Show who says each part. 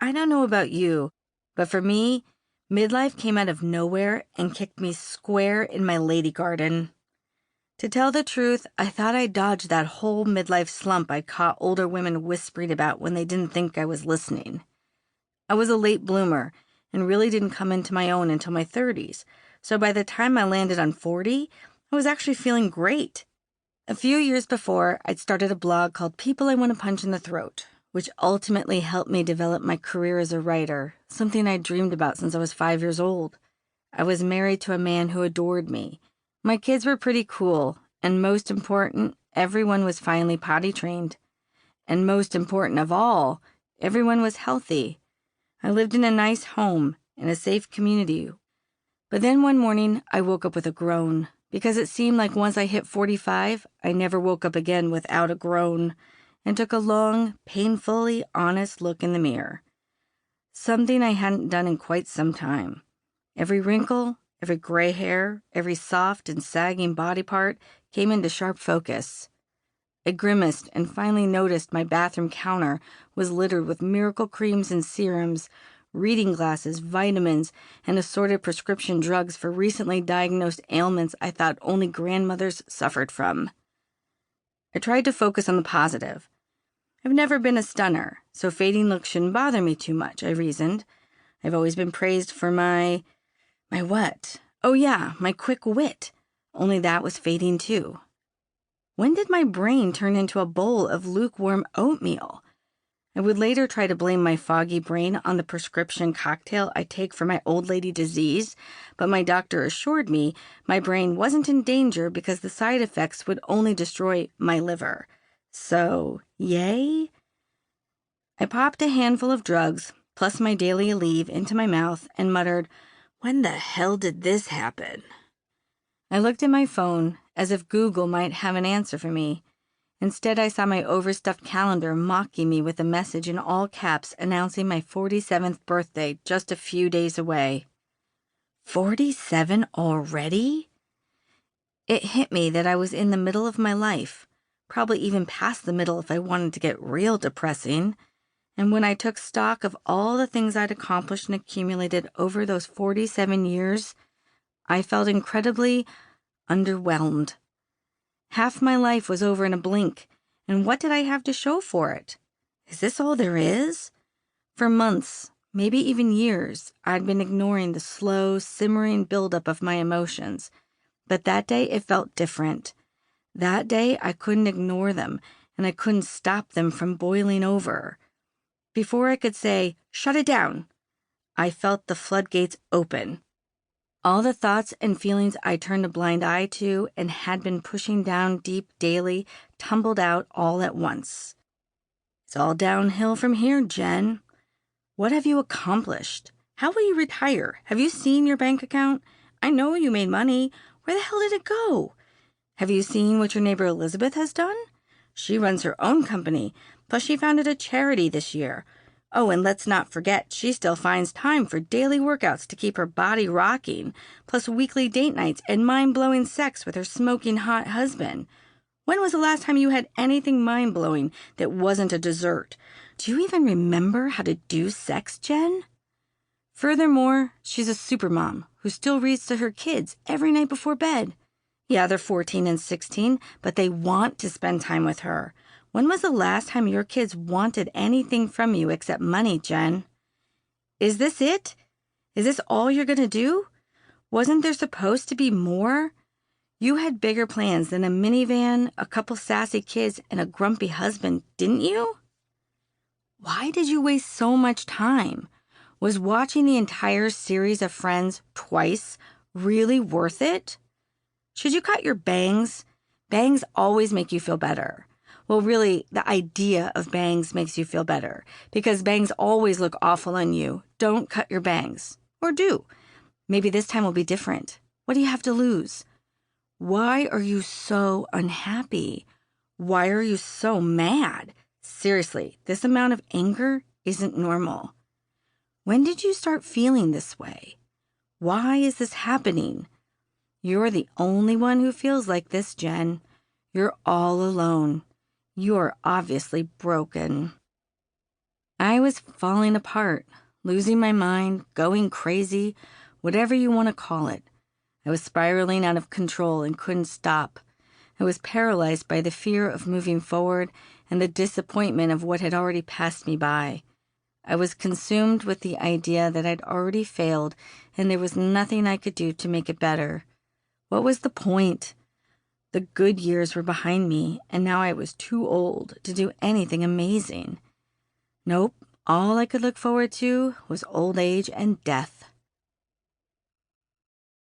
Speaker 1: I don't know about you, but for me, midlife came out of nowhere and kicked me square in my lady garden. To tell the truth, I thought I dodged that whole midlife slump I caught older women whispering about when they didn't think I was listening. I was a late bloomer and really didn't come into my own until my 30s, so by the time I landed on 40, I was actually feeling great. A few years before, I'd started a blog called People I Want to Punch in the Throat, which ultimately helped me develop my career as a writer, something I'd dreamed about since I was 5 years old. I was married to a man who adored me. My kids were pretty cool, and most important, everyone was finally potty trained. And most important of all, everyone was healthy. I lived in a nice home, in a safe community. But then one morning, I woke up with a groan, because it seemed like once I hit 45, I never woke up again without a groan, and took a long, painfully honest look in the mirror. Something I hadn't done in quite some time. Every wrinkle, every gray hair, every soft and sagging body part came into sharp focus. I grimaced and finally noticed my bathroom counter was littered with miracle creams and serums, reading glasses, vitamins, and assorted prescription drugs for recently diagnosed ailments I thought only grandmothers suffered from. I tried to focus on the positive. I've never been a stunner, so fading looks shouldn't bother me too much, I reasoned. I've always been praised for my what? Oh yeah, my quick wit. Only that was fading too. When did my brain turn into a bowl of lukewarm oatmeal? I would later try to blame my foggy brain on the prescription cocktail I take for my old lady disease, but my doctor assured me my brain wasn't in danger because the side effects would only destroy my liver. So, yay? I popped a handful of drugs, plus my daily Aleve, into my mouth and muttered, "When the hell did this happen?" I looked at my phone, as if Google might have an answer for me. Instead, I saw my overstuffed calendar mocking me with a message in all caps announcing my 47th birthday just a few days away. 47 already? It hit me that I was in the middle of my life, probably even past the middle if I wanted to get real depressing. And when I took stock of all the things I'd accomplished and accumulated over those 47 years, I felt incredibly underwhelmed. Half my life was over in a blink, and what did I have to show for it? Is this all there is? For months, maybe even years, I'd been ignoring the slow, simmering buildup of my emotions. But that day it felt different. That day I couldn't ignore them, and I couldn't stop them from boiling over. Before I could say, "Shut it down," I felt the floodgates open. All the thoughts and feelings I turned a blind eye to and had been pushing down deep daily tumbled out all at once. It's all downhill from here, Jen. What have you accomplished? How will you retire? Have you seen your bank account? I know you made money. Where the hell did it go? Have you seen what your neighbor Elizabeth has done? She runs her own company, plus she founded a charity this year. Oh, and let's not forget, she still finds time for daily workouts to keep her body rocking, plus weekly date nights and mind-blowing sex with her smoking hot husband. When was the last time you had anything mind-blowing that wasn't a dessert? Do you even remember how to do sex, Jen? Furthermore, she's a supermom who still reads to her kids every night before bed. Yeah, they're 14 and 16, but they want to spend time with her. When was the last time your kids wanted anything from you except money, Jen? Is this it? Is this all you're going to do? Wasn't there supposed to be more? You had bigger plans than a minivan, a couple sassy kids, and a grumpy husband, didn't you? Why did you waste so much time? Was watching the entire series of Friends twice really worth it? Should you cut your bangs? Bangs always make you feel better. Well, really, the idea of bangs makes you feel better, because bangs always look awful on you. Don't cut your bangs. Or do. Maybe this time will be different. What do you have to lose? Why are you so unhappy? Why are you so mad? Seriously, this amount of anger isn't normal. When did you start feeling this way? Why is this happening? You're the only one who feels like this, Jen. You're all alone. You're obviously broken. I was falling apart, losing my mind, going crazy, whatever you want to call it. I was spiraling out of control and couldn't stop. I was paralyzed by the fear of moving forward and the disappointment of what had already passed me by. I was consumed with the idea that I'd already failed and there was nothing I could do to make it better. What was the point? The good years were behind me, and now I was too old to do anything amazing. Nope, all I could look forward to was old age and death.